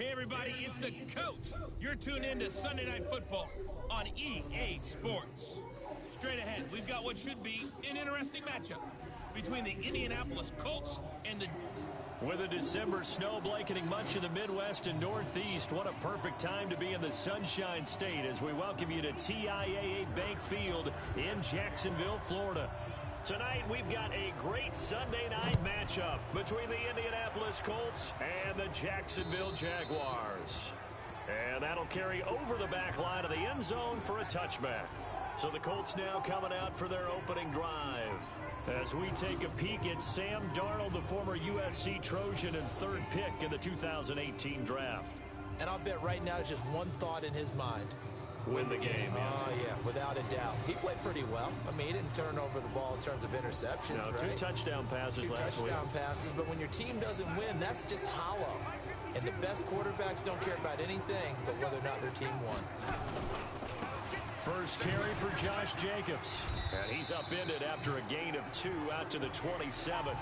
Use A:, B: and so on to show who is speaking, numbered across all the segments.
A: Hey everybody, it's the Coach. You're tuned in to Sunday Night Football on EA Sports. Straight ahead, we've got what should be an interesting matchup between the Indianapolis Colts and the...
B: With a December snow blanketing much of the Midwest and Northeast, what a perfect time to be in the Sunshine State as we welcome you to TIAA Bank Field in Jacksonville, Florida. Tonight, we've got a great Sunday night matchup between the Indianapolis Colts and the Jacksonville Jaguars. And that'll carry over the back line of the end zone for a touchback. So the Colts now coming out for their opening drive. As we take a peek at Sam Darnold, the former USC Trojan and third pick in the 2018 draft.
C: And I'll bet right now it's just one thought in his mind.
B: Win the game.
C: Oh, yeah, without a doubt. He played pretty well. I mean, he didn't turn over the ball in terms of interceptions,
B: no,
C: right?
B: 2 touchdown passes last week.
C: 2 touchdown passes, but when your team doesn't win, that's just hollow. And the best quarterbacks don't care about anything but whether or not their team won.
B: First carry for Josh Jacobs. And he's upended after a gain of 2 out to the 27.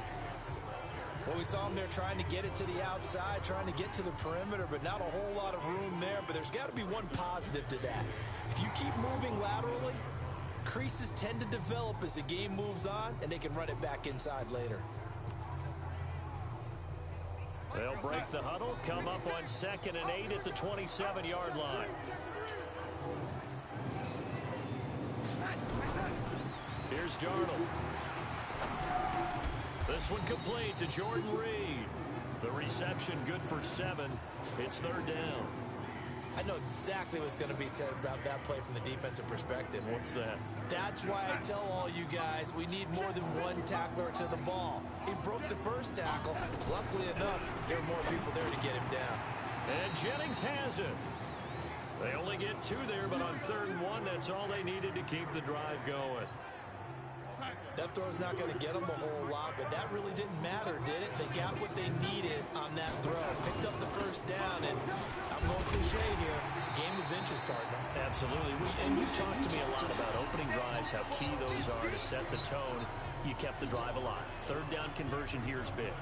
C: Well, we saw him there trying to get it to the outside, trying to get to the perimeter, but not a whole lot of room there. But there's got to be one positive to that. If you keep moving laterally, creases tend to develop as the game moves on, and they can run it back inside later.
B: They'll break the huddle, come up on 2nd and 8 at the 27-yard line. Here's Darnold. This one complete to Jordan Reed. The reception good for 7. It's 3rd down.
C: I know exactly what's going to be said about that play from the defensive perspective.
B: What's that?
C: That's why I tell all you guys we need more than one tackler to the ball. He broke the first tackle. Luckily enough, there are more people there to get him down.
B: And Jennings has it. They only get 2 there, but on 3rd and 1, that's all they needed to keep the drive going.
C: That throw's not going to get them a whole lot, but that really didn't matter, did it? They got what they needed on that throw. Picked up the first down, and I'm going cliche here. Game of inches, partner.
B: Absolutely. And you talked to me a lot about opening drives, how key those are to set the tone. You kept the drive alive. 3rd down conversion here is big.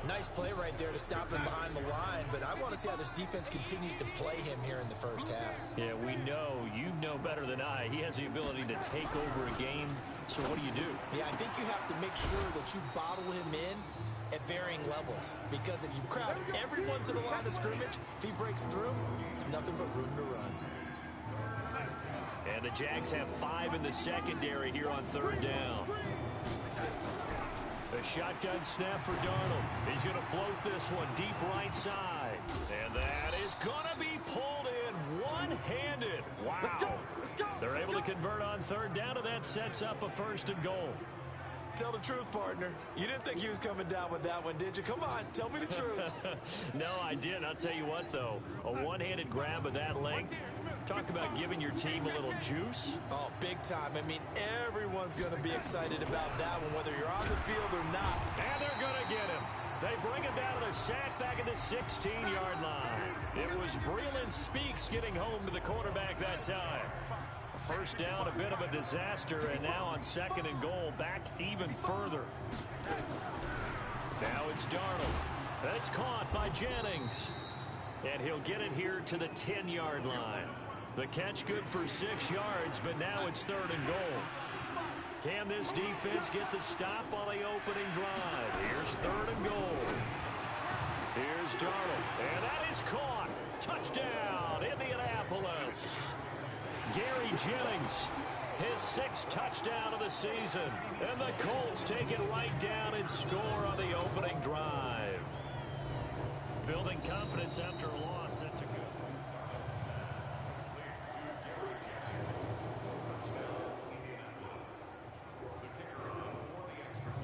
C: Nice play right there to stop him behind the line, but I want to see how this defense continues to play him here in the first half.
B: Yeah, we know. You know better than I. He has the ability to take over a game. So what do?
C: Yeah, I think you have to make sure that you bottle him in at varying levels. Because if you crowd everyone to the line of scrimmage, if he breaks through, there's nothing but room to run.
B: And the Jags have 5 in the secondary here on 3rd down. A shotgun snap for Darnold. He's going to float this one deep right side. And that is going to be pulled in one-handed. Wow.
D: Let's go.
B: They're able to convert on 3rd down, and that sets up a 1st and goal.
C: Tell the truth, partner. You didn't think he was coming down with that one, did you? Come on, tell me the truth.
B: No, I didn't. I'll tell you what, though. A one-handed grab of that length. Talk about giving your team a little juice.
C: Oh, big time. I mean, everyone's going to be excited about that one, whether you're on the field or not.
B: And they're going to get him. They bring him down to the sack back at the 16-yard line. It was Breland Speaks getting home to the quarterback that time. 1st down, a bit of a disaster, and now on 2nd and goal, back even further. Now it's Darnold. That's caught by Jennings. And he'll get it here to the 10-yard line. The catch good for 6 yards, but now it's 3rd and goal. Can this defense get the stop on the opening drive? Here's 3rd and goal. Here's Darnold, and that is caught. Touchdown, Indianapolis. Gary Jennings, his 6th touchdown of the season. And the Colts take it right down and score on the opening drive. Building confidence after a loss, that's a good.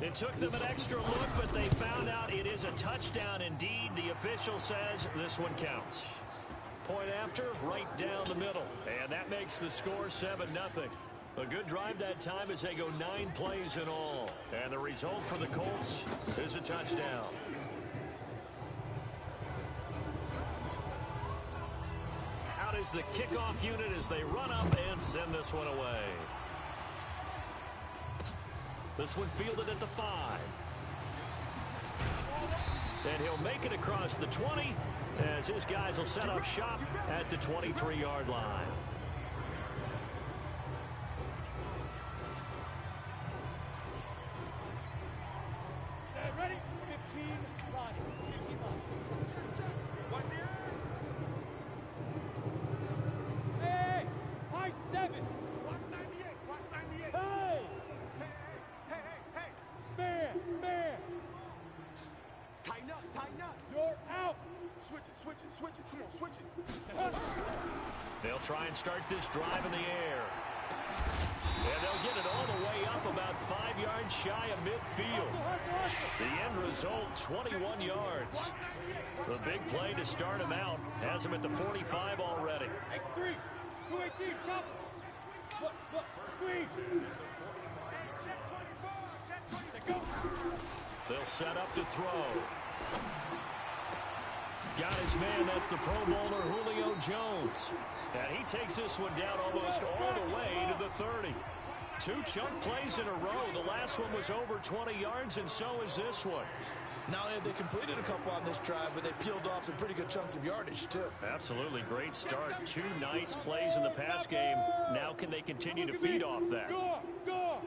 B: It took them an extra look, but they found out it is a touchdown indeed. The official says this one counts. Point after, right down the middle. And that makes the score 7-0. A good drive that time as they go 9 plays in all. And the result for the Colts is a touchdown. Out is the kickoff unit as they run up and send this one away. This one fielded at the 5. And he'll make it across the 20 as his guys will set up shop at the 23-yard line.
D: Ready? 15 line. 15 line. Hey! High 7! Watch 98! Watch 98! Hey! Hey! Man! Tighten up! You're out! Switch it! Come on, switch it!
B: They'll try and start this drive in the air. And they'll get it all the way up about 5 yards shy of midfield. The end result, 21 yards. The big play to start him out has him at the 45 already.
D: X3, 218, chop. Look, sweep. Check 24,
B: They'll set up to throw. Got his man, that's the Pro Bowler Julio Jones. And he takes this one down almost all the way to the 30. 2 chunk plays in a row. The last one was over 20 yards, and so is this one.
C: Not only have they completed a couple on this drive, but they peeled off some pretty good chunks of yardage, too.
B: Absolutely great start. 2 nice plays in the pass game. Now can they continue to feed off that?
D: Go!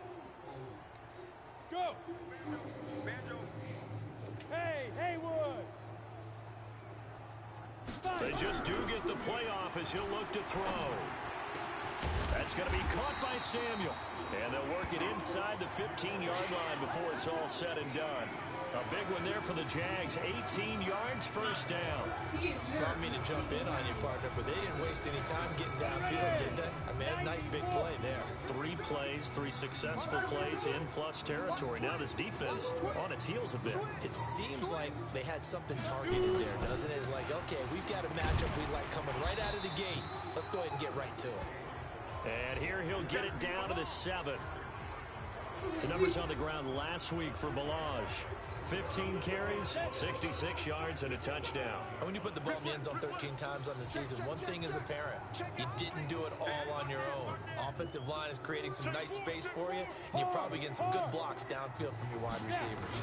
D: Hey, Haywood!
B: They just do get the playoff as he'll look to throw. That's going to be caught by Samuel. And they'll work it inside the 15-yard line before it's all said and done. A big one there for the Jags. 18 yards, first down.
C: Brought me to jump in on you, partner, but they didn't waste any time getting downfield, did they? I mean, a nice big play there.
B: 3 plays, 3 successful plays in plus territory. Now this defense on its heels a bit.
C: It seems like they had something targeted there, doesn't it? It's like, okay, we've got a matchup we like coming right out of the gate. Let's go ahead and get right to it.
B: And here he'll get it down to the 7. The numbers on the ground last week for Balaj. 15 carries, 66 yards, and a touchdown.
C: And when you put the ball in the end zone 13 times on the season, one thing is apparent. You didn't do it all on your own. Offensive line is creating some nice space for you, and you're probably getting some good blocks downfield from your wide receivers.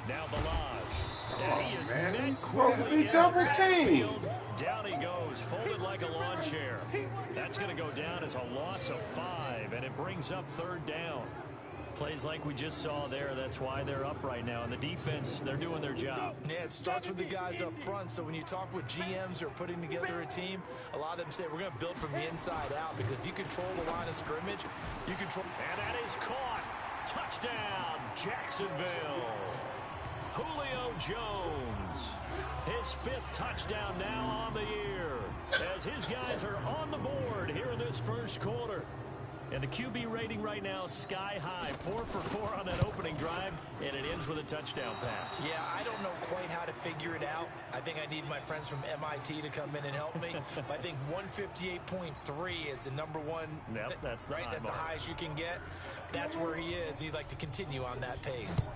B: Now Balaj. And he is
E: Man, he's supposed to be double teamed.
B: Down he goes, folded like a lawn chair. That's going to go down as a loss of 5, and it brings up 3rd down. Plays like we just saw there, that's why they're up right now. And the defense, they're doing their job.
C: Yeah, it starts with the guys up front. So when you talk with GMs who are putting together a team, a lot of them say we're going to build from the inside out, because if you control the line of scrimmage, you control.
B: And that is caught. Touchdown, Jacksonville. Julio Jones. His 5th touchdown now on the year, as his guys are on the board here in this first quarter. And the QB rating right now, sky high. 4 for 4 on that opening drive, and it ends with a touchdown pass.
C: Yeah, I don't know quite how to figure it out. I think I need my friends from MIT to come in and help me. But I think 158.3 is the number one.
B: Yep, that's the
C: right. That's the highest you can get. That's where he is. He'd like to continue on that pace.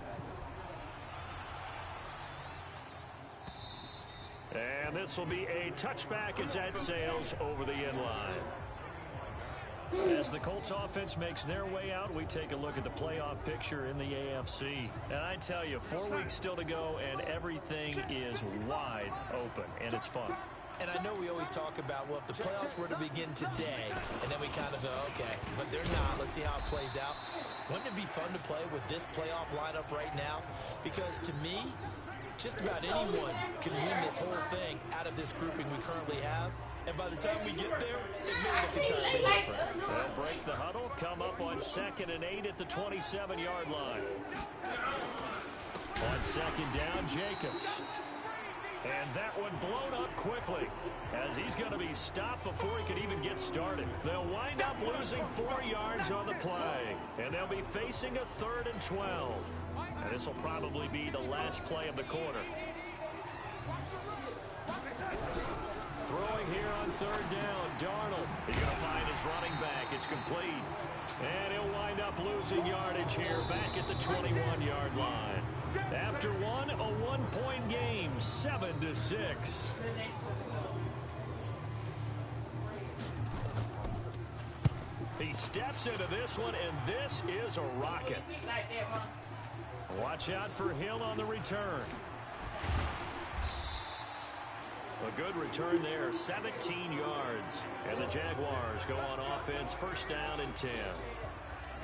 B: And this will be a touchback as that sails over the end line. As the Colts offense makes their way out, we take a look at the playoff picture in the AFC. And I tell you, 4 weeks still to go, and everything is wide open, and it's fun.
C: And I know we always talk about, well, if the playoffs were to begin today, and then we kind of go, okay, but they're not. Let's see how it plays out. Wouldn't it be fun to play with this playoff lineup right now? Because to me, just about anyone can win this whole thing out of this grouping we currently have. And by the time we get there, it may look entirely different.
B: They'll break the huddle, come up on 2nd and 8 at the 27-yard line. On 2nd down, Jacobs. And that one blown up quickly, as he's going to be stopped before he could even get started. They'll wind up losing 4 yards on the play, and they'll be facing a 3rd and 12. And this will probably be the last play of the quarter. Throwing here on 3rd down, Darnold. He's going to find his running back. It's complete. And he'll wind up losing yardage here back at the 21-yard line. After one, a 1-point game, 7-6. He steps into this one, and this is a rocket. Watch out for Hill on the return. A good return there, 17 yards. And the Jaguars go on offense, first down and 10.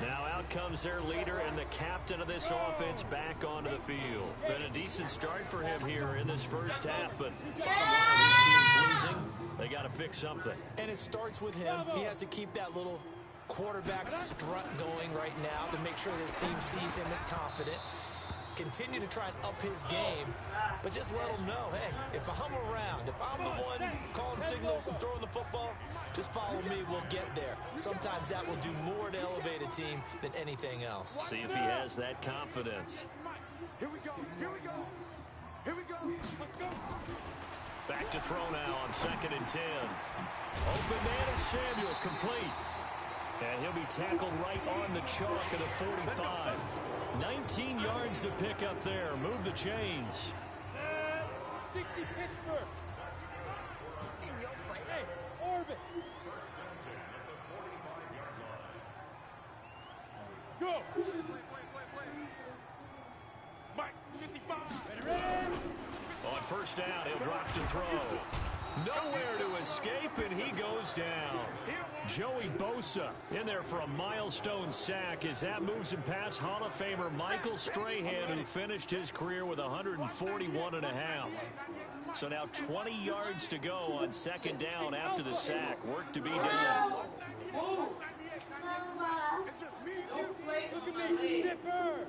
B: Now out comes their leader and the captain of this offense back onto the field. Been a decent start for him here in this first half, but bottom line, his team's losing. They got to fix something.
C: And it starts with him. He has to keep that little quarterback strut going right now to make sure his team sees him as confident. Continue to try and up his game, but just let him know, hey, if I'm around, if I'm the one calling signals and throwing the football, just follow me, we'll get there. Sometimes that will do more to elevate a team than anything else.
B: See if he has that confidence.
D: Here we go. Here we go. Here we go. Let's go.
B: Back to throw now on 2nd and 10. Open man is Samuel, complete. And he'll be tackled right on the chalk at the 45. 19 yards to pick up there. Move the chains.
D: 60 Pittsburgh. Hey, orbit. Go. Mike, 55. Ready?
B: On first down, he'll drop to throw. Nowhere to escape, and he goes down. Joey Bosa in there for a milestone sack as that moves him past Hall of Famer Michael Strahan, who finished his career with 141 and a half. So now 20 yards to go on 2nd down after the sack. Work to be done.
D: It's just me and you. Look at me. Zipper.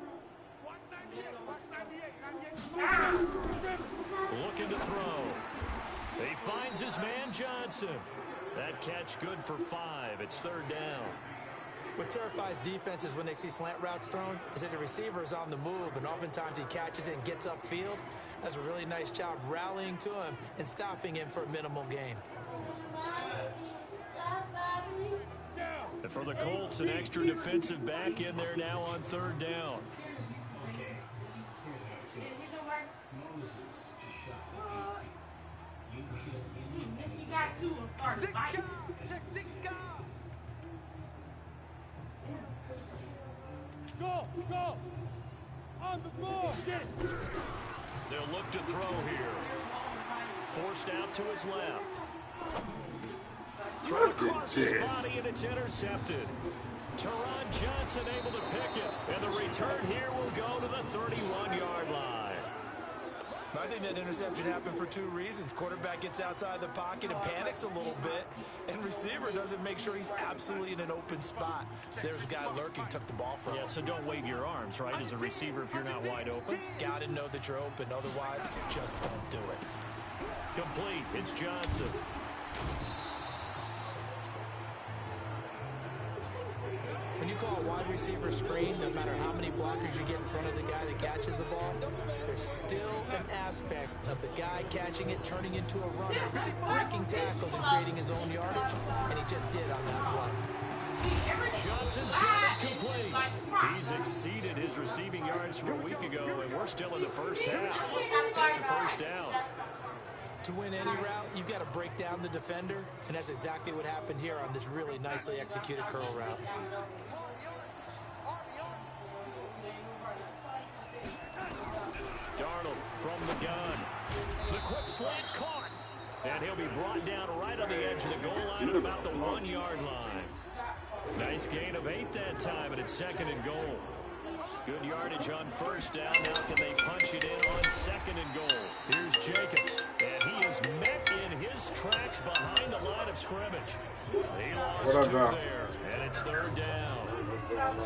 D: 198.
B: Looking to throw. He finds his man Johnson. That catch good for 5. It's 3rd down.
C: What terrifies defenses when they see slant routes thrown is that the receiver is on the move, and oftentimes he catches it and gets upfield. Does a really nice job rallying to him and stopping him for a minimal gain.
B: And for the Colts, an extra defensive back in there now on 3rd down.
D: Go. On the ball. Get it.
B: They'll look to throw here. Forced out to his left. Throw across his body, and it's intercepted. Teron Johnson able to pick it. And the return here will go to the 31-yard line.
C: I think that interception happened for 2 reasons. Quarterback gets outside the pocket and panics a little bit, and receiver doesn't make sure he's absolutely in an open spot. There's a guy lurking, took the ball from him.
B: Yeah, so don't wave your arms, right, as a receiver if you're not wide open.
C: Got to know that you're open. Otherwise, just don't do it.
B: Complete. It's Johnson.
C: When you call a wide receiver screen, no matter how many blockers you get in front of the guy that catches the ball, there's still an aspect of the guy catching it, turning into a runner, breaking tackles and creating his own yardage, and he just did on that play.
B: Johnson's got it complete. He's exceeded his receiving yards from a week ago, and we're still in the first half. It's a first down.
C: To win any route, you've got to break down the defender, and that's exactly what happened here on this really nicely executed curl route.
B: Darnold from the gun. The quick slant caught. And he'll be brought down right on the edge of the goal line at about the 1-yard line. Nice gain of 8 that time, and it's 2nd and goal. Good yardage on first down. Now can they punch it in on 2nd and goal? Here's Jacobs, and he is met in his tracks behind the line of scrimmage. He lost 2 there, and it's 3rd down.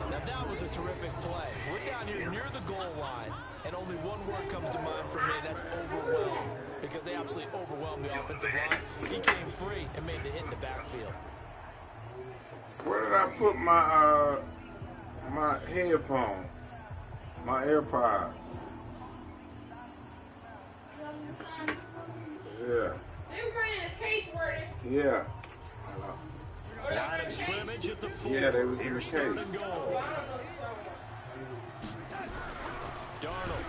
C: Now that was a terrific play. We're down here near the goal line, and only one word comes to mind for me, and that's overwhelmed, because they absolutely overwhelmed the offensive line. He came free and made the hit in the backfield.
E: Where did I put my my headphones? My AirPods. Yeah. Yeah.
B: Line of scrimmage at the 4.
E: Yeah, they was in the case.
B: Darnold.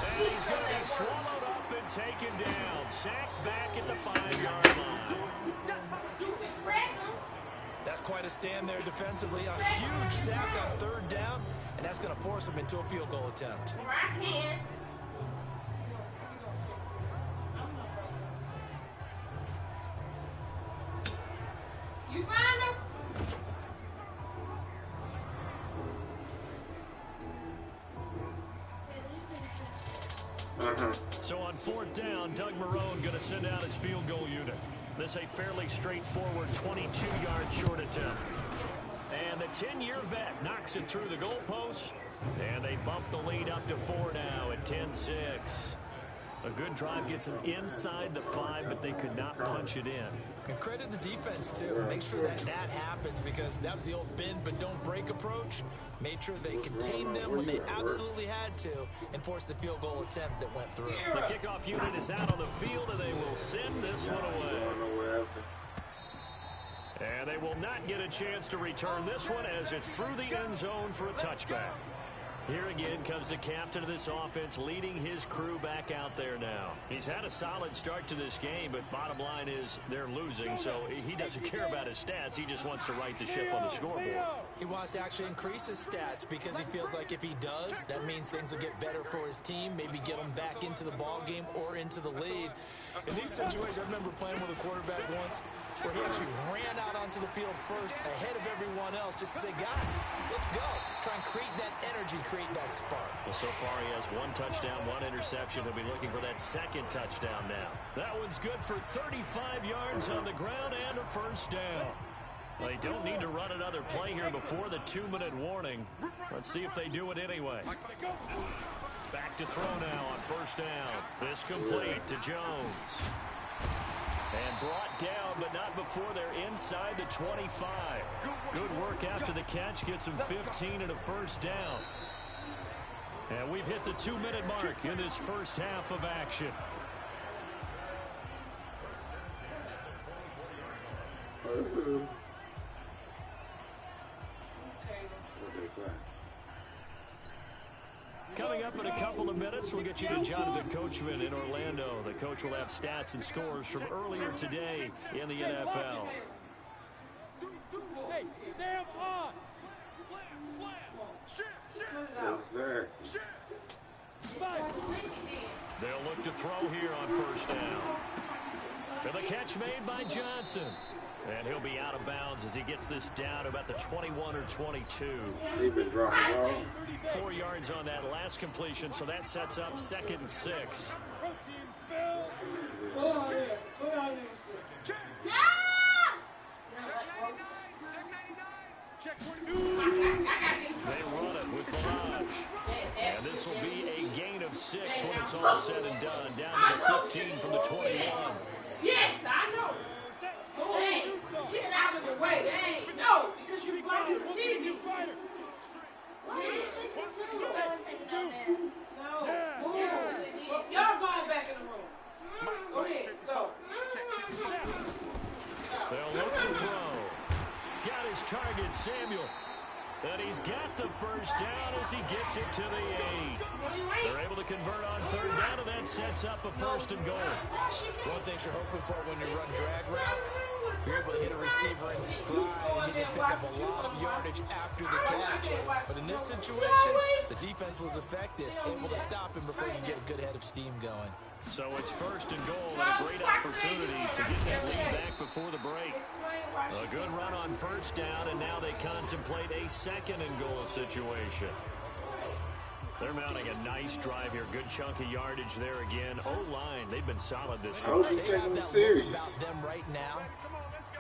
B: And he's going to be swallowed up and taken down. Sacked back at the 5-yard line.
C: That's quite a stand there defensively. A huge sack on 3rd down, and that's going to force him into a field goal attempt.
B: So on 4th down, Doug Marrone going to send out his field goal unit. This a fairly straightforward 22-yard short attempt. And the 10-year vet knocks it through the goalpost. And they bump the lead up to 4 now at 10-6. A good drive gets them inside the 5, but they could not punch it in.
C: And credit the defense, too. Make sure that happens, because that was the old bend but don't break approach. Made sure they contained them when they absolutely had to and forced the field goal attempt that went through.
B: The kickoff unit is out on the field, and they will send this one away. And they will not get a chance to return this one as it's through the end zone for a touchback. Here again comes the captain of this offense, leading his crew back out there now. He's had a solid start to this game, but bottom line is they're losing, so he doesn't care about his stats. He just wants to right the ship on the scoreboard.
C: He wants to actually increase his stats because he feels like if he does, that means things will get better for his team, maybe get them back into the ball game or into the lead. In these situations, I remember playing with a quarterback once where he actually ran out onto the field first ahead of everyone else just to say, guys, let's go. Try and create that energy, create that spark.
B: Well, so far he has 1 touchdown, 1 interception. He'll be looking for that 2nd touchdown now. That one's good for 35 yards on the ground and a first down. They don't need to run another play here before the 2-minute warning. Let's see if they do it anyway. Back to throw now on first down. This complete to Jones. And brought down, but not before they're inside the 25. Good work after the catch. Gets them 15 and a first down. And we've hit the 2-minute mark in this first half of action. Coming up in a couple of minutes, we'll get you to Jonathan Coachman in Orlando. The coach will have stats and scores from earlier today in the NFL.
D: Hey, Sam on.
B: They'll look to throw here on first down. And the catch made by Johnson. And he'll be out of bounds as he gets this down about the 21 or 22.
E: They've been dropping balls.
B: 4 yards on that last completion, so that sets up 2nd and 6. They run it with Balaj. And this will be a gain of 6 when it's all said and done. Down to the 15 from the 21.
F: Yes, I know. Hey, get out of the way. Hey, no, because you're blocking the TV. Why are you taking the No. Y'all going back in the room. Go ahead, go.
B: They'll look to throw. Got his target, Samuel. And he's got the first down as he gets it to the 8. They're able to convert on 3rd down, and that sets up a 1st and goal.
C: One thing you're hoping for when you run drag routes, you're able to hit a receiver in stride, and he can pick up a lot of yardage after the catch. But in this situation, the defense was effective, able to stop him before you get a good head of steam going.
B: So it's 1st and goal, and a great opportunity to get that lead back before the break. A good run on 1st down, and now they contemplate a 2nd and goal situation. They're mounting a nice drive here. Good chunk of yardage there again. O-line, they've been solid this
E: I hope
B: year.
E: he's taking this serious.
C: About them right now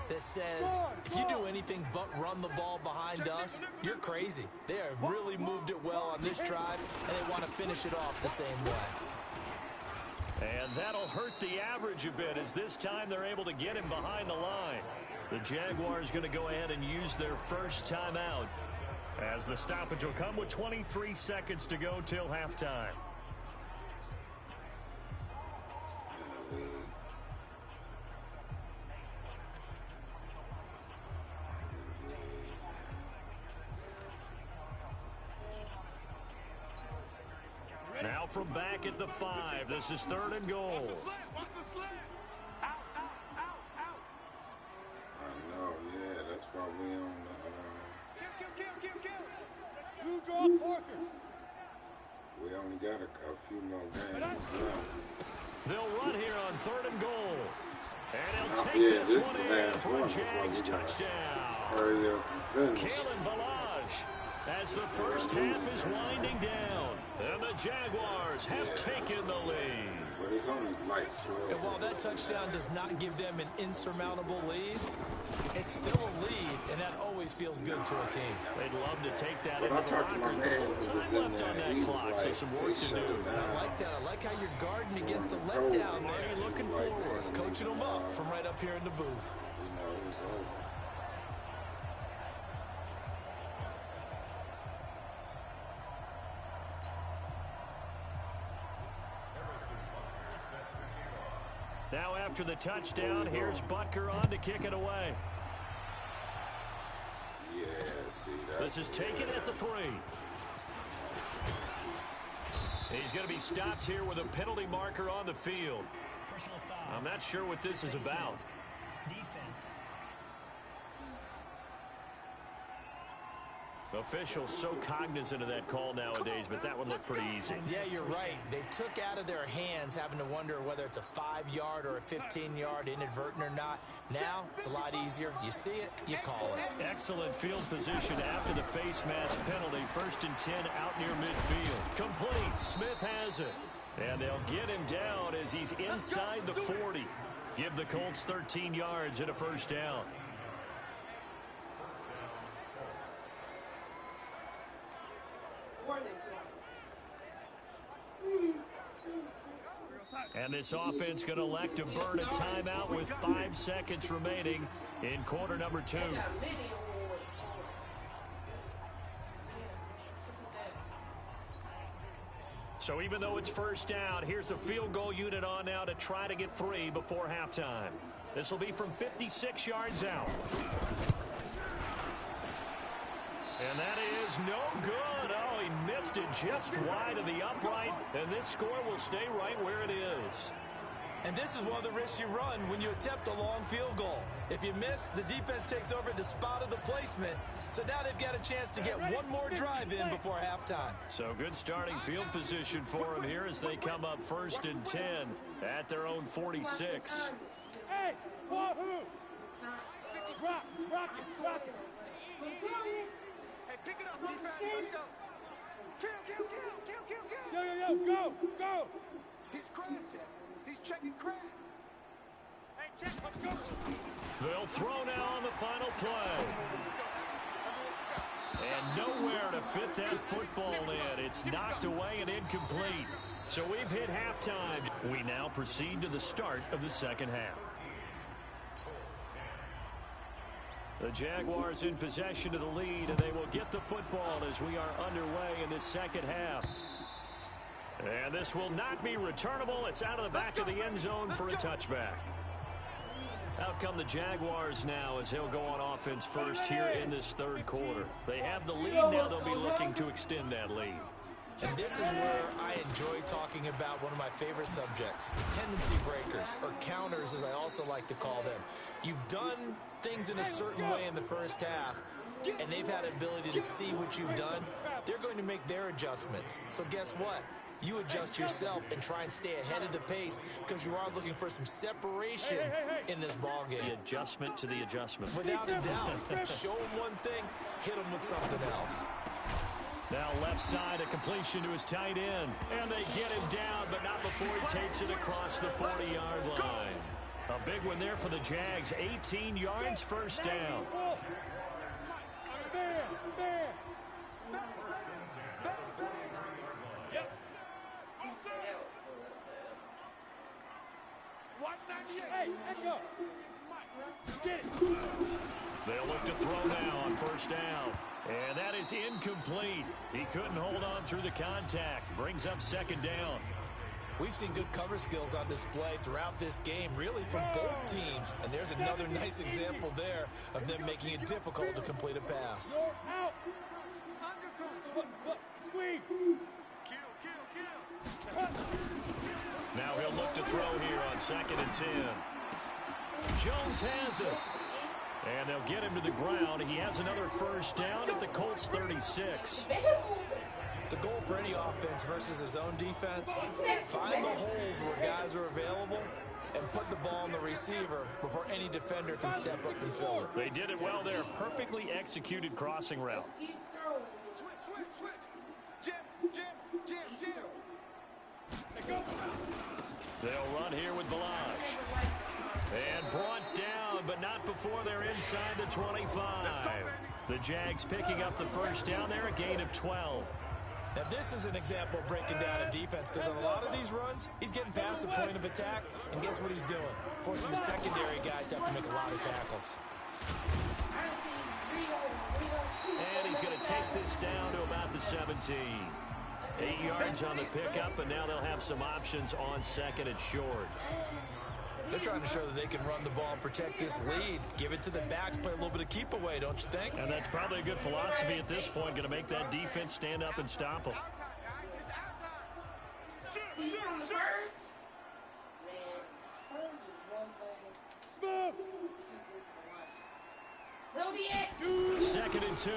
C: that says, if you do anything but run the ball behind us, you're crazy. They have really moved it well on this drive, and they want to finish it off the same way.
B: And that'll hurt the average a bit as this time they're able to get him behind the line. The Jaguars going to go ahead and use their first timeout as the stoppage will come with 23 seconds to go till halftime. Now from back at the 5, this is 3rd and goal.
E: I know, yeah, that's probably on the.
D: You draw Parkers.
E: We only got a few more games left.
B: They'll run here on 3rd and goal. And he'll take
E: Yeah,
B: this
E: this
B: one
E: is
B: in
E: the last
B: for
E: one.
B: a
E: That's why
B: Jags
E: we got
B: touchdown.
E: hurry up and finish.
B: Kalen Balaj as the first half is winding down. And the Jaguars Jaguars have taken the lead.
E: But it's only like 12.
C: And while that touchdown does not give them an insurmountable lead, it's still a lead, and that always feels good to a team.
B: They'd love to take that
E: But
B: into
E: I
B: the
E: talked to my
B: lockers,
E: man
B: but
E: who was
B: time
E: in
B: left on
E: there.
B: that
E: He was
B: clock, so
E: like,
B: some work to
E: shut
B: do.
E: it down.
C: I like that. I like how you're guarding against a letdown
B: Marty
C: there.
B: looking
E: Like,
B: forward.
E: man,
C: Coaching them up from right up here in the booth.
E: You know, it was over.
B: Now after the touchdown, here's Butker on to kick it away.
E: Yeah, see that.
B: This is taken at the 3. He's going to be stopped here with a penalty marker on the field. I'm not sure what this is about.
G: Defense.
B: Officials so cognizant of that call nowadays, but that one looked pretty easy.
C: Yeah, you're right. They took out of their hands having to wonder whether it's a 5-yard or a 15-yard, inadvertent or not. Now, it's a lot easier. You see it, you call it.
B: Excellent field position after the face mask penalty. 1st and 10 out near midfield. Complete. Smith has it. And they'll get him down as he's inside the 40. Give the Colts 13 yards and a 1st down. And this offense going to elect to burn a timeout with 5 seconds remaining in quarter number 2. So even though it's 1st down, here's the field goal unit on now to try to get 3 before halftime. This will be from 56 yards out. And that is no good. Oh, he missed it just wide of the upright, and this score will stay right where it is.
C: And this is one of the risks you run when you attempt a long field goal. If you miss, the defense takes over at the spot of the placement. So now they've got a chance to get one more drive in before halftime.
B: So good starting field position for them here as they come up 1st and 10 at their own 46.
D: Hey, Wahoo! Rock it.
H: Hey, pick it up, defense. Let's go. Kill.
D: Yo, go.
H: He's crafted. He's checking craft.
D: Hey, check, let's go.
B: They'll throw now on the final play.
H: Let's go.
B: And nowhere to fit that football in. It's knocked away and incomplete. So we've hit halftime. We now proceed to the start of the 2nd half. The Jaguars in possession of the lead, and they will get the football as we are underway in this 2nd half. And this will not be returnable. It's out of the back of the end zone for a touchback. Out come the Jaguars now as they'll go on offense first here in this 3rd quarter. They have the lead now. They'll be looking to extend that lead.
C: And this is where I enjoy talking about one of my favorite subjects, tendency breakers, or counters as I also like to call them. You've done things in a certain way in the 1st half, and they've had ability to see what you've done. They're going to make their adjustments. So guess what? You adjust yourself and try and stay ahead of the pace because you are looking for some separation in this ball game.
B: The adjustment to the adjustment.
C: Without a doubt. Show them one thing, hit them with something else.
B: Now left side, a completion to his tight end. And they get him down, but not before he takes it across the 40-yard line. A big one there for the Jags. 18 yards, 1st down.
D: Hey, Echo. Get it.
B: They'll look to throw now on 1st down. And that is incomplete. He couldn't hold on through the contact. Brings up 2nd down.
C: We've seen good cover skills on display throughout this game, really from both teams. And there's another nice example there of them making it difficult to complete a pass.
D: You're out. Look, squeeze.
H: Kill.
B: Now he'll look to throw here on 2nd and 10. Jones has it. And they'll get him to the ground. He has another 1st down at the Colts 36.
C: The goal for any offense versus his own defense, find the holes where guys are available and put the ball on the receiver before any defender can step up and fill it.
B: They did it well there. Perfectly executed crossing route.
H: Switch. Jim.
B: They'll run here with Balazs. And brought down, but not before they're inside the 25. The Jags picking up the first down there, a gain of 12.
C: Now, this is an example of breaking down a defense, because on a lot of these runs, he's getting past the point of attack, and guess what he's doing? Forcing the secondary guys to have to make a lot of tackles.
B: And he's going to take this down to about the 17. 8 yards on the pickup, and now they'll have some options on second and short.
C: They're trying to show that they can run the ball and protect this lead. Give it to the backs, play a little bit of keep away, don't you think?
B: And that's probably a good philosophy at this point, going to make that defense stand up and stop them. Second and 2.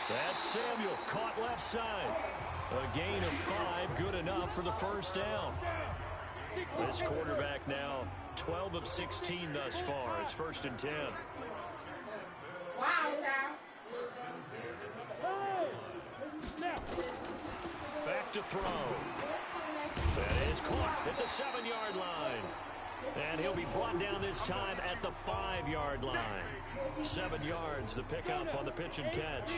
B: That's Samuel, caught left side. A gain of 5, good enough for the first down. This quarterback now 12 of 16 thus far. It's 1st and 10.
F: Wow,
B: Back to throw. That is caught at the 7-yard line. And he'll be brought down this time at the 5-yard line. 7 yards, the pickup on the pitch and catch.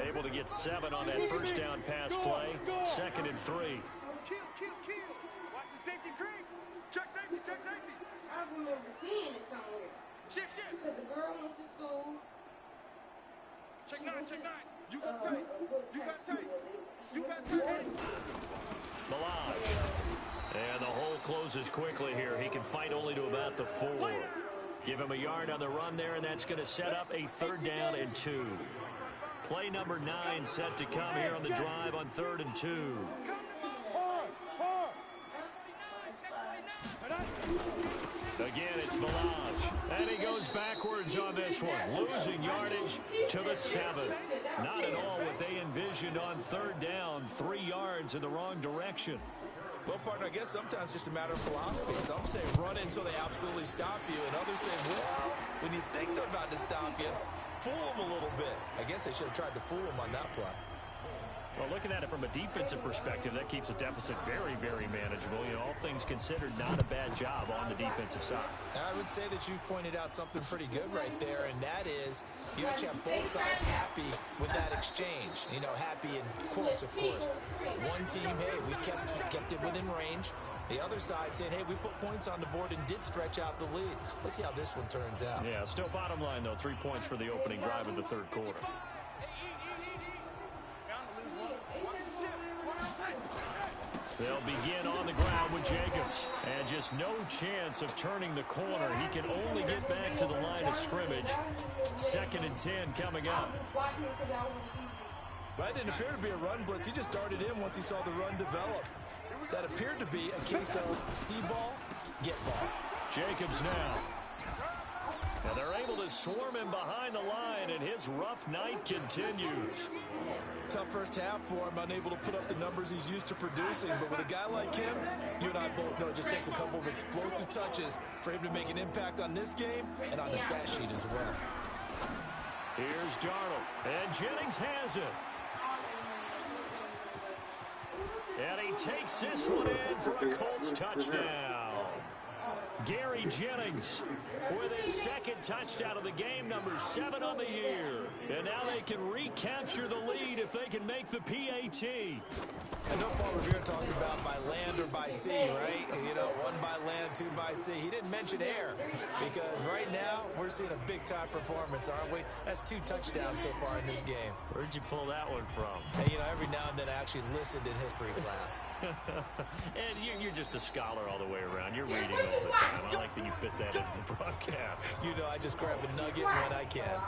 B: Able to get 7 on that first down pass play. 2nd and 3.
H: Kill. Watch the safety creep. Check safety.
F: I remember seeing it somewhere.
H: Shift.
F: Because the girl went to school.
H: Check 9. You got tape.
B: Balazs. And the hole closes quickly here. He can fight only to about the 4. Give him a yard on the run there, and that's going to set up a 3rd down and 2. Play number 9 set to come here on the drive on 3rd and 2. Again, it's Balazs. And he goes backwards on this one. Losing yardage to the 7. Not at all what they envisioned on 3rd down. 3 yards in the wrong direction.
C: Well, partner, I guess sometimes it's just a matter of philosophy. Some say run until they absolutely stop you, and others say, well, when you think they're about to stop you, fool them a little bit. I guess they should have tried to fool them on that play.
B: Well, looking at it from a defensive perspective, that keeps the deficit very, very manageable. You know, all things considered, not a bad job on the defensive side.
C: I would say that you've pointed out something pretty good right there, and that is you actually have both sides happy with that exchange. You know, happy in quotes, of course. One team, hey, we kept it within range. The other side saying, hey, we put points on the board and did stretch out the lead. Let's see how this one turns out.
B: Yeah, still bottom line, though, 3 points for the opening drive of the 3rd quarter. They'll begin on the ground with Jacobs. And just no chance of turning the corner. He can only get back to the line of scrimmage. 2nd and 10 coming up.
C: That didn't appear to be a run blitz. He just darted in once he saw the run develop. That appeared to be a case of see ball, get ball.
B: Jacobs now. And they're able to swarm him behind the line, and his rough night continues.
C: Tough first half for him, unable to put up the numbers he's used to producing. But with a guy like him, you and I both know it just takes a couple of explosive touches for him to make an impact on this game and on the stat sheet as well.
B: Here's Darnold, and Jennings has it. And he takes this one in for a Colts touchdown. Gary Jennings with his 2nd touchdown of the game, number 7 on the year. And now they can recapture the lead if they can make the PAT.
C: I know Paul Revere talked about by land or by sea, right? You know, 1 by land, 2 by sea. He didn't mention air because right now we're seeing a big-time performance, aren't we? That's 2 touchdowns so far in this game.
B: Where'd you pull that one from?
C: And, you know, every now and then I actually listened in history class.
B: And you're just a scholar all the way around. You're reading all the time. I like that you fit that into the broadcast.
C: You know, I just grab a nugget when I can.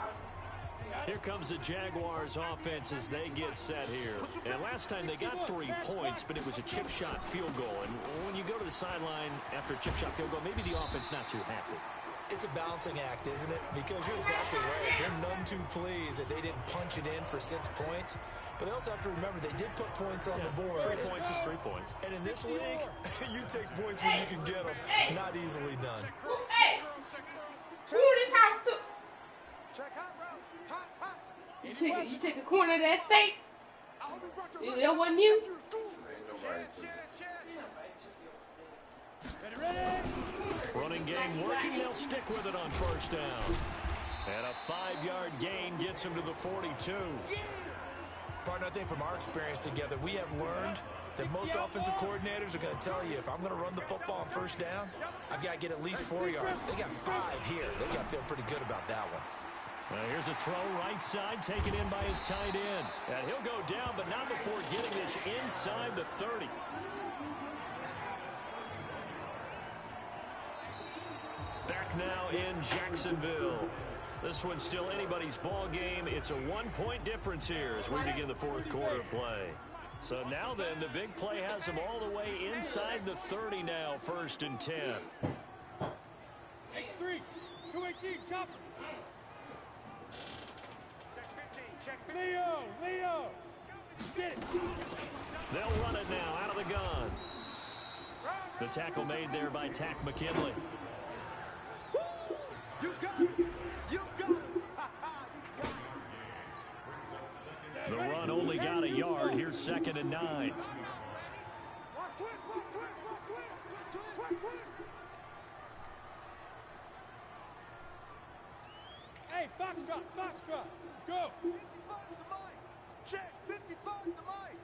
B: Here comes the Jaguars offense as they get set here. And last time they got 3 points, but it was a chip shot field goal. And when you go to the sideline after a chip shot field goal, maybe the offense not too happy.
C: It's a balancing act, isn't it? Because you're exactly right. They're none too pleased that they didn't punch it in for 6 points. But they also have to remember they did put points on the board.
B: 3 points is 3 points.
C: And in this league, you take points when you can get them. Not easily done.
F: Hey! Who this house took?
H: Check hot, bro. Hot.
F: You take a corner of that steak? That wasn't you?
B: Running game working. They'll stick with it on first down. And a 5-yard gain gets him to the 42.
C: Partner, I think from our experience together, we have learned that most offensive coordinators are going to tell you, if I'm going to run the football on first down, I've got to get at least 4 yards. They got 5 here. They got to feel pretty good about that one.
B: Here's a throw right side, taken in by his tight end. And he'll go down, but not before getting this inside the 30. Back now in Jacksonville. This one's still anybody's ball game. It's a 1-point difference here as we begin the fourth quarter of play. So now then, the big play has him all the way inside the 30 now, 1st and 10.
D: X3, 218, chopper. Check 15, check 15. Leo. Get it.
B: They'll run it now out of the gun. The tackle made there by Tack McKinley.
D: You got it. You got it.
B: The run only got a yard. Here's 2nd and 9.
D: Hey, Foxtrot, go. 55 to the mic. Check, 55 to the mic.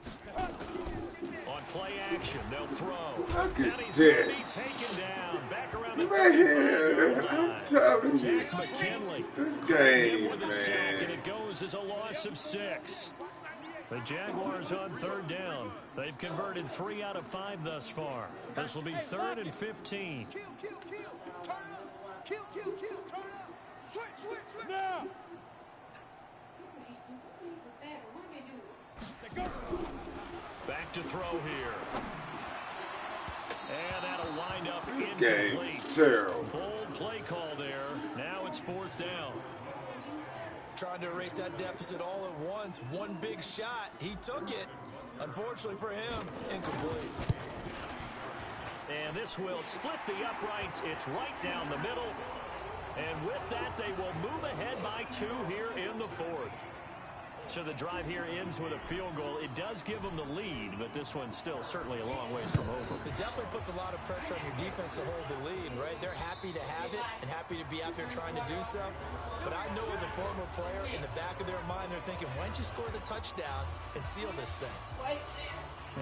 B: On play action, they'll throw.
E: Look
B: And
E: at
B: he's going to be
E: this.
B: taken down. Back around the
E: Man, I'm telling you.
B: Tack McKinley.
E: This game,
B: With a sack, and
E: man.
B: it goes as a loss of 6. The Jaguars on 3rd down. They've converted 3 out of 5 thus far. This will be 3rd and 15.
D: Kill. Turn up. Kill. Turn up. Switch. Now.
B: Back to throw here. And that'll wind up
E: This
B: incomplete.
E: game's terrible.
B: Bold play call there. Now it's 4th down.
C: Trying to erase that deficit all at once. One big shot. He took it. Unfortunately for him, incomplete.
B: And this will split the uprights. It's right down the middle. And with that, they will move ahead by 2 here in the 4th. So the drive here ends with a field goal. It does give them the lead, but this one's still certainly a long ways from over.
C: It definitely puts a lot of pressure on your defense to hold the lead, right? They're happy to have it and happy to be out there trying to do so. But I know as a former player, in the back of their mind, they're thinking, why don't you score the touchdown and seal this thing?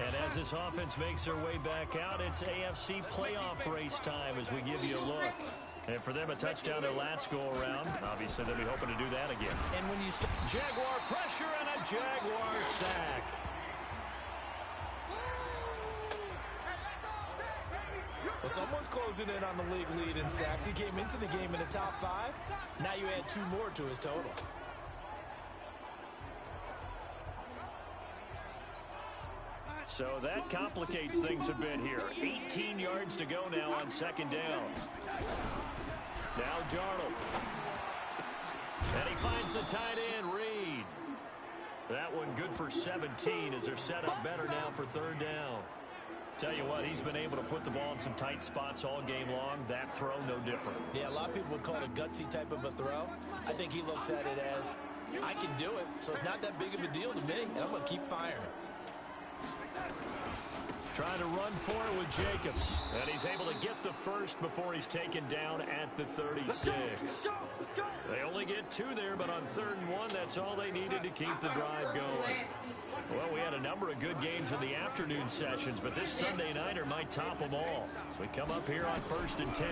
B: And as this offense makes their way back out, it's AFC playoff race time as we give you a look. And for them, a touchdown their last go-around. Obviously, they'll be hoping to do that again.
C: And when you
B: Jaguar pressure and a Jaguar sack.
C: Well, someone's closing in on the league lead in sacks. He came into the game in the top 5. Now you add 2 more to his total.
B: So that complicates things a bit here. 18 yards to go now on 2nd down. Now Darnold. And he finds the tight end, Reed. That one good for 17 as they're set up better now for 3rd down. Tell you what, he's been able to put the ball in some tight spots all game long. That throw, no different.
C: Yeah, a lot of people would call it a gutsy type of a throw. I think he looks at it as, I can do it, so it's not that big of a deal to me, and I'm going to keep firing.
B: Trying to run for it with Jacobs. And he's able to get the first before he's taken down at the 36. They only get 2 there, but on 3rd and 1, that's all they needed to keep the drive going. Well, we had a number of good games in the afternoon sessions, but this Sunday nighter might top them all. So we come up here on 1st and 10.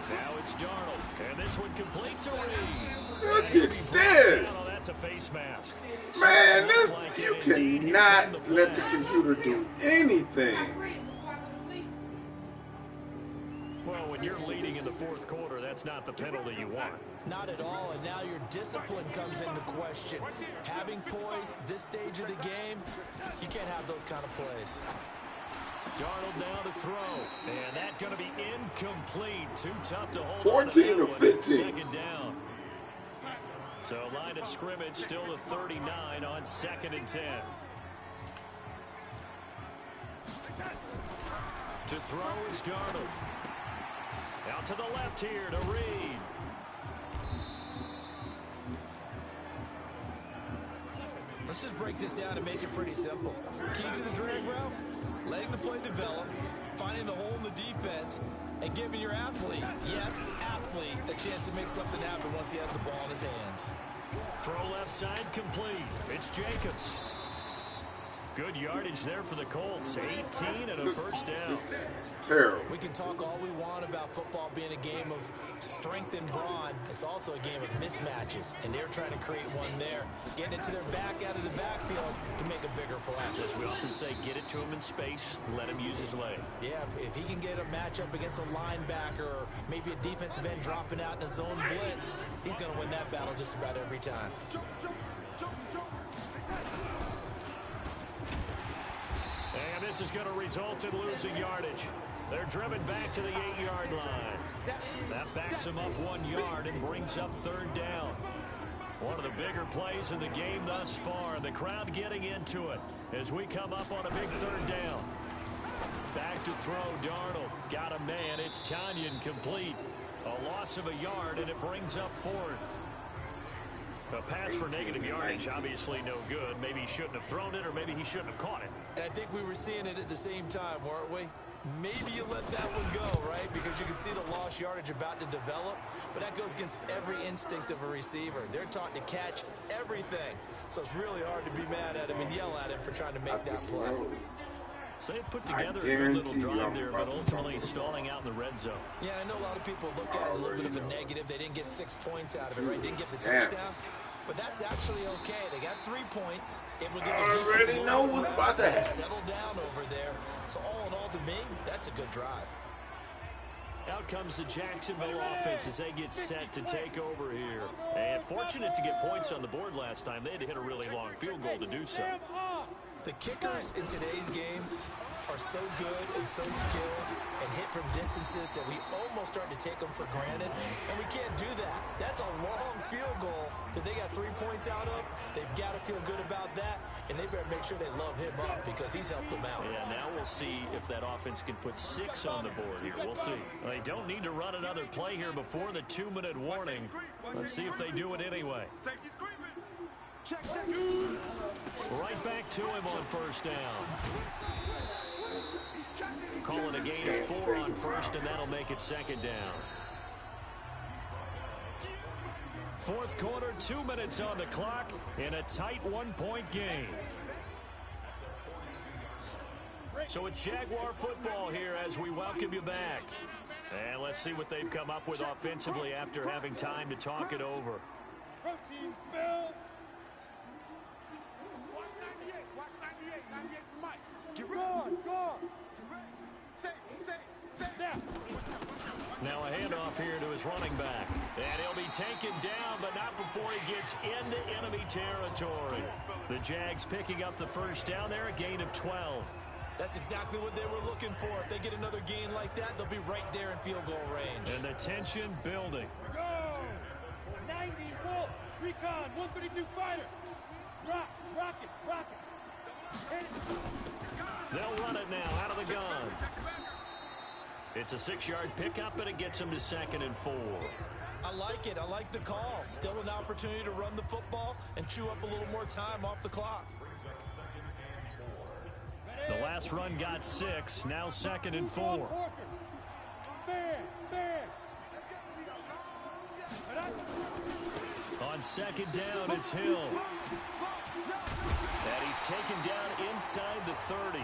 B: Now it's Darnold, and this one complete to Reed.
E: Look at this.
B: Oh, that's a face mask.
E: Man, this, you cannot let the computer do anything.
B: Well, when you're leading in the 4th quarter, that's not the penalty you want.
C: Not at all, and now your discipline comes into question. Having poise this stage of the game, you can't have those kind of plays.
B: Darnold now to throw, and that's going to be incomplete. Too tough to hold
E: 14 to
B: on to
E: 15.
B: 2nd down. So line of scrimmage still to 39 on 2nd and 10. To throw is Darnold. Out to the left here to Reed.
C: The Let's just break this down and make it pretty simple. Key to the drag route, letting the play develop, finding the hole in the defense, and giving your athlete, yes, athlete, a chance to make something happen once he has the ball in his hands.
B: Throw left side complete. It's Jacobs. Good yardage there for the Colts. 18 and a first down.
E: Terrible.
C: We can talk all we want about football being a game of strength and brawn. It's also a game of mismatches, and they're trying to create one there. Getting it to their back out of the backfield to make a bigger play.
B: As we often say, get it to him in space, let him use his leg.
C: Yeah, if he can get a matchup against a linebacker or maybe a defensive end dropping out in a zone blitz, he's going to win that battle just about every time.
B: And this is going to result in losing yardage. They're driven back to the 8-yard line. That backs them up 1 yard and brings up third down. One of the bigger plays in the game thus far. The crowd getting into it as we come up on a big third down. Back to throw, Darnold. Got a man. It's Tanyan complete. A loss of a yard, and it brings up fourth. A pass for negative yardage, obviously no good. Maybe he shouldn't have thrown it, or maybe he shouldn't have caught it.
C: And I think we were seeing it at the same time, weren't we? Maybe you let that one go, right? Because you can see the lost yardage about to develop. But that goes against every instinct of a receiver. They're taught to catch everything. So it's really hard to be mad at him and yell at him for trying to make that play.
B: So they put together a good little drive there, but ultimately stalling out in the red zone.
C: Yeah, I know a lot of people look at it as a little bit of a negative. They didn't get 6 points out of it, right? Didn't get the touchdown. But that's actually okay. They got 3 points. It will give the defense
E: already know what's about to happen.
C: Settle down over there. So all in all, to me, that's a good drive.
B: Out comes the Jacksonville offense as they get set to take over here. And fortunate to get points on the board last time. They had to hit a really long field goal to do so.
C: The kickers in today's game are so good and so skilled and hit from distances that we almost start to take them for granted, and we can't do that. That's a long field goal that they got 3 points out of. They've got to feel good about that, and they better make sure they love him up because he's helped them out.
B: Yeah, now we'll see if that offense can put 6 on the board here. We'll see. They don't need to run another play here before the 2-minute warning. Let's see if they do it anyway. Right back to him on first down. Calling a gain of 4 on first, and that'll make it second down. Fourth quarter, 2 minutes on the clock in a tight 1-point game. So it's Jaguar football here as we welcome you back. And let's see what they've come up with offensively after having time to talk it over.
D: Protein spell.
H: Watch 98. Watch 98. 98's the mic. Get
D: Guard, guard.
H: Say.
B: Now a handoff here to his running back. And he'll be taken down, but not before he gets into enemy territory. The Jags picking up the first down there, a gain of 12.
C: That's exactly what they were looking for. If they get another gain like that, they'll be right there in field goal range.
B: And the tension building.
D: Go. 90 Wolf. Recon. 132 fighter. Rocket. Hit it.
B: They'll run it now out of the gun. It's a 6-yard pickup, and it gets them to 2nd and 4.
C: I like it. I like the call. Still an opportunity to run the football and chew up a little more time off the clock.
B: The last run got 6. Now 2nd and 4.
D: Fair.
B: On second down, it's Hill. And he's taken down inside the 30.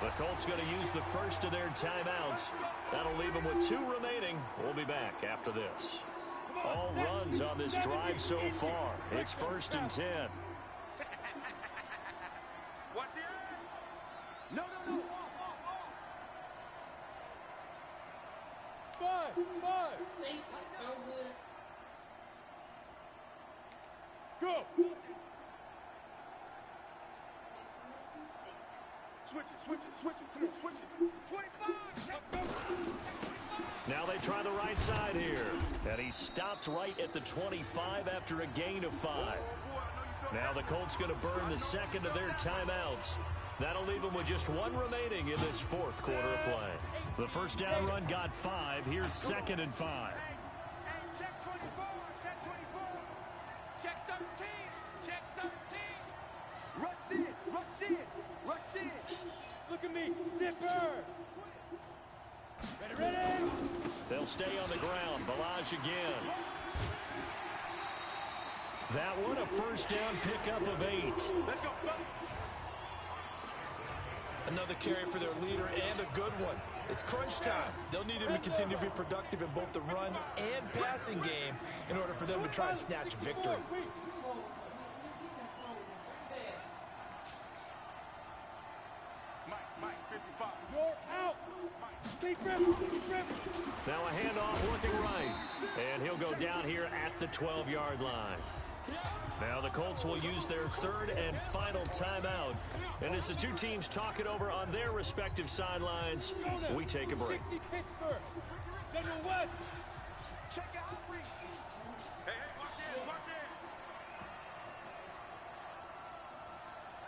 B: The Colts going to use the first of their timeouts. That'll leave them with 2 remaining. We'll be back after this. All runs on this drive so far. It's 1st and 10.
H: Watch the end. No.
D: 5.
F: Safety, so good.
D: Go. Switch it. Come on, switch it. 25.
B: Now they try the right side here. And he stopped right at the 25 after a gain of 5. Now the Colts going to burn the second of their timeouts. That'll leave them with just 1 remaining in this 4th quarter of play. The first down run got 5. Here's 2nd and 5.
H: Check 24. Check 13. Check 13.
D: Look at me, zipper. Ready, ready.
B: They'll stay on the ground. Balaj again. That one a first down pickup of 8.
H: Let's go.
C: Another carry for their leader and a good one. It's crunch time. They'll need him to continue to be productive in both the run and passing game in order for them to try and snatch victory.
H: Mike, 55.
D: You're out. Keep rip.
B: Now a handoff looking right. And he'll go down here at the 12-yard line. Now the Colts will use their third and final timeout. And as the two teams talk it over on their respective sidelines, we take a break.
D: 60 Pittsburgh. General West.
H: Check out. Hey, watch in.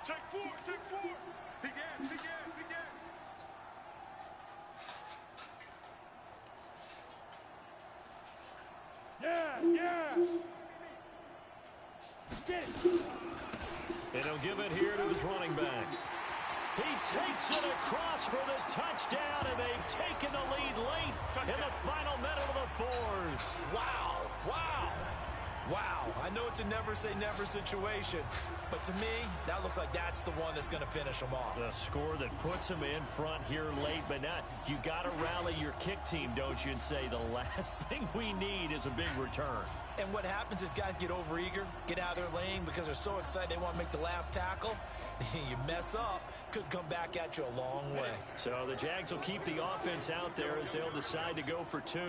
H: Take four. Begin.
D: Yeah. Get it.
B: And he'll give it here to his running back. He takes it across for the touchdown, and they've taken the lead late in the final minute of the fourth.
C: Wow. I know it's a never-say-never situation, but to me, that looks like that's the one that's going to finish them off.
B: The score that puts them in front here late, but not. You got to rally your kick team, don't you, and say the last thing we need is a big return.
C: And what happens is guys get overeager, get out of their lane because they're so excited they want to make the last tackle. You mess up, could come back at you a long way.
B: So the Jags will keep the offense out there as they'll decide to go for 2.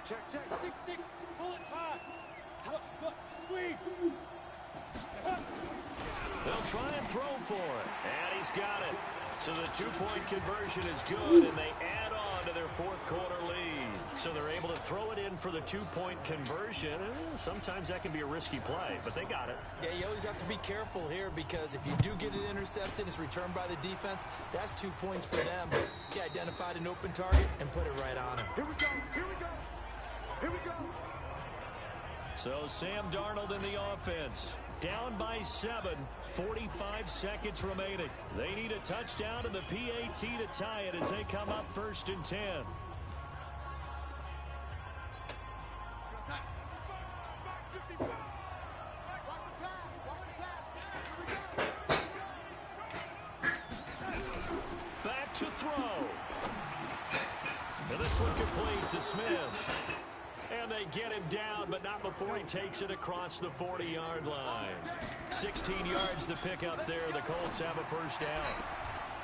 D: Check. 6-6. Pull it high. Squeeze.
B: They'll try and throw for it. And he's got it. So the 2-point conversion is good, and they add on to their fourth quarter lead. So they're able to throw it in for the 2-point conversion. Sometimes that can be a risky play, but they got it.
C: Yeah, you always have to be careful here because if you do get it intercepted, it's returned by the defense. That's 2 points for them. You identified an open target and put it right on him.
H: Here we go.
B: So Sam Darnold in the offense. Down by 7, 45 seconds remaining. They need a touchdown and the PAT to tie it as they come up 1st and 10. Back to throw. And this one complete to Smith. And they get him down, but not before he takes it across the 40-yard line. 16 yards to pick up there. The Colts have a first down.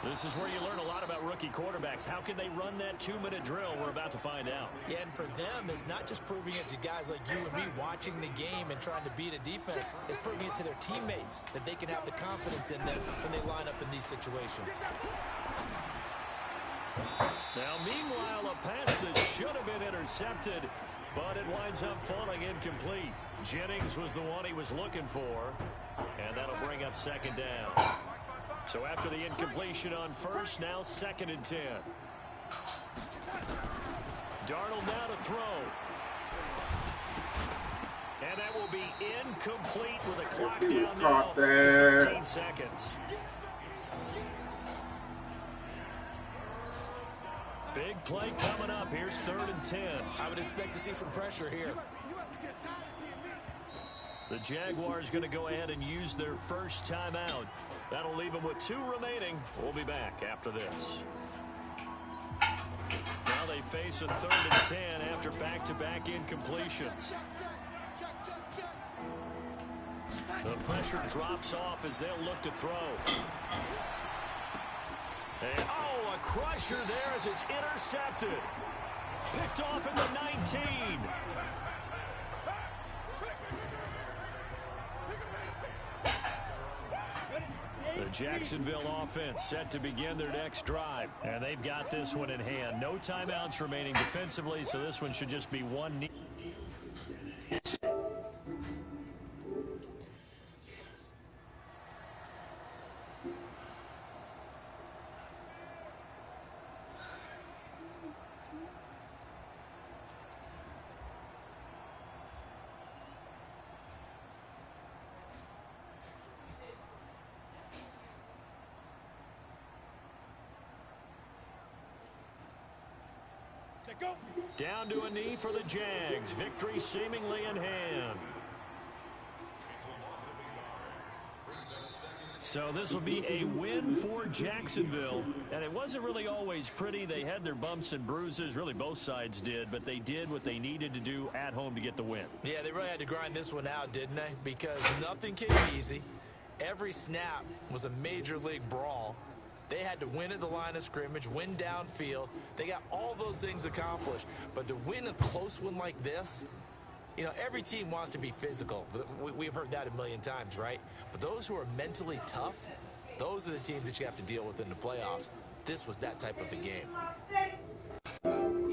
B: This is where you learn a lot about rookie quarterbacks. How can they run that 2-minute drill? We're about to find out.
C: Yeah, and for them, it's not just proving it to guys like you and me watching the game and trying to beat a defense. It's proving it to their teammates that they can have the confidence in them when they line up in these situations.
B: Now, meanwhile, a pass that should have been intercepted, but it winds up falling incomplete. Jennings was the one he was looking for, and that'll bring up 2nd down. So after the incompletion on 1st, now 2nd and 10. Darnold now to throw. And that will be incomplete with a clock down now to 15 seconds. Big play coming up. Here's 3rd and 10.
C: I would expect to see some pressure here.
B: The Jaguars going to go ahead and use their first timeout. That'll leave them with 2 remaining. We'll be back after this. Now they face a 3rd and 10 after back-to-back incompletions. The pressure drops off as they'll look to throw. And, a crusher there as it's intercepted. Picked off at the 19. The Jacksonville offense set to begin their next drive. And they've got this one in hand. No timeouts remaining defensively, so this one should just be one. Down to a knee for the Jags. Victory seemingly in hand. So this will be a win for Jacksonville. And it wasn't really always pretty. They had their bumps and bruises. Really, both sides did. But they did what they needed to do at home to get the win.
C: Yeah, they really had to grind this one out, didn't they? Because nothing came easy. Every snap was a major league brawl. They had to win at the line of scrimmage, win downfield. They got all those things accomplished. But to win a close one like this, you know, every team wants to be physical. We've heard that a million times, right? But those who are mentally tough, those are the teams that you have to deal with in the playoffs. This was that type of a game.